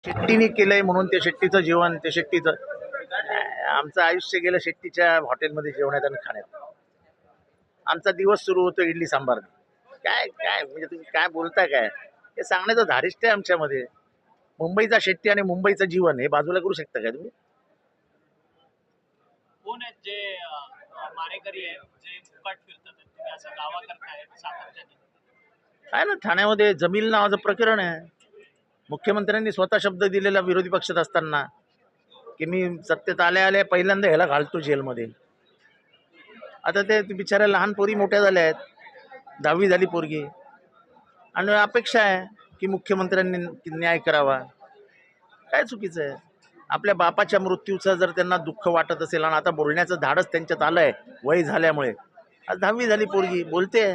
शेट्टीने केलंय म्हणून ते शेट्टीचं जेवण, ते शेट्टीचं आमचं आयुष्य गेलं शेट्टीच्या हॉटेलमध्ये जेवण्यात आणि खाण्यात. आमचा दिवस सुरू होतो इडली सांबारने. काय काय म्हणजे तुम्ही काय बोलता काय? हे सांगण्याचं धारिष्ट्य आहे आमच्यामध्ये. मुंबईचा शेट्टी आणि मुंबईचं जीवन हे बाजूला करू शकता काय तुम्ही? कोण आहेत जे मारेकरी आहेत जे फुकट फिरतात तुम्ही असं दावा करताय सातत्याने? काय ना, ठाण्यामध्ये जमील नावाचं प्रकरण आहे. मुख्यमंत्र्यांनी स्वतः शब्द दिलेला विरोधी पक्षात असताना की मी सत्तेत आल्या आल्या पहिल्यांदा ह्याला घालतो जेलमध्ये. आता ते बिचाऱ्या लहान पोरी मोठ्या झाल्या आहेत, 10वी झाली पोरगी, आणि अपेक्षा आहे की मुख्यमंत्र्यांनी न्याय करावा. काय चुकीचं आहे? आपल्या बापाच्या मृत्यूचं जर त्यांना दुःख वाटत असेल आणि आता बोलण्याचं धाडस त्यांच्यात आलंय वय झाल्यामुळे, आज 10वी झाली पोरगी बोलते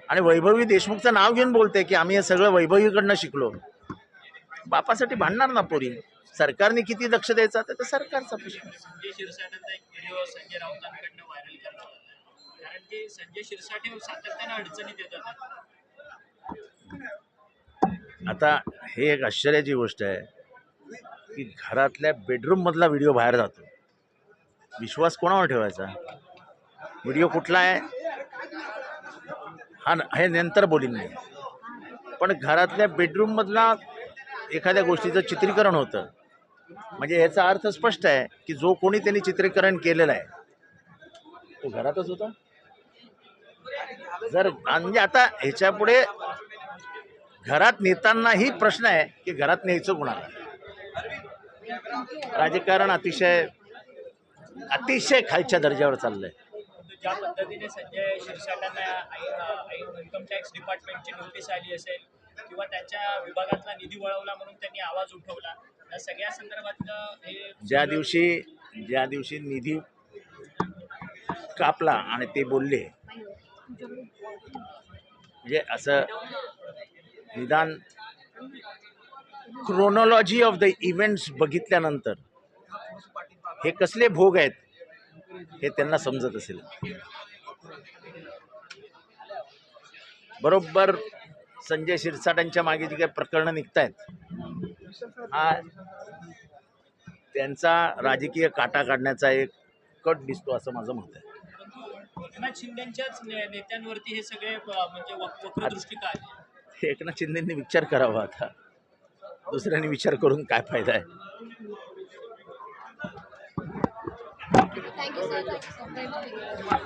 आणि वैभवी देशमुखचं नाव घेऊन बोलते की आम्ही हे सगळं वैभवीकडनं शिकलो. बापासाठी भांडणार ना पोरी. सरकारने किती लक्ष द्यायचं तर सरकारचा प्रश्न. संजय शिरसाटांचा एक व्हिडिओ संजय राऊतांकडनं व्हायरल करण्यात आला, कारण की संजय शिरसाटे सातत्याने अडचणीत येतात. आता हे एक आश्चर्याची गोष्ट आहे की घरातल्या बेडरूम मधला व्हिडिओ बाहेर जातो. विश्वास कोणावर ठेवायचा? व्हिडिओ कुठला आहे हा हे नंतर बोलीन नाही, पण घरातल्या बेडरूम मधला एखाद्या गोष्टीचं चित्रीकरण होतं म्हणजे याचा अर्थ स्पष्ट आहे की जो कोणी त्यांनी चित्रीकरण केलेलं आहे तो घरातच होता. जर म्हणजे आता ह्याच्या पुढे घरात नेतानाही प्रश्न आहे की घरात न्यायचं कोणाला. राजकारण अतिशय खालच्या दर्जावर चाललंय. ज्या पद्धतीने संजय शिरसाटांना इन्कम टॅक्स डिपार्टमेंटची नोटीस आली असेल किंवा त्यांच्या विभागातला निधी वळवला म्हणून त्यांनी आवाज उठवला, या सगळ्या संदर्भात हे ज्या दिवशी निधी कापला आणि ते बोलले म्हणजे असं निदान क्रोनॉलॉजी ऑफ द इव्हेंट्स बघितल्यानंतर हे कसले भोग आहेत हे त्यांना समजत असेल. बरोबर संजय शिरसाटांच्या मागे जी काही प्रकरणं निघतायत हा त्यांचा राजकीय काटा काढण्याचा एक कट दिसतो असं माझं मत आहे. एकनाथ शिंदेच्याच नेत्यांवरती हे सगळे म्हणजे वक्रदृष्टी काय? एकनाथ शिंदेंनी विचार करावा. आता दुसऱ्यांनी विचार करून काय फायदा आहे? Thank you, sir. Thank you so much.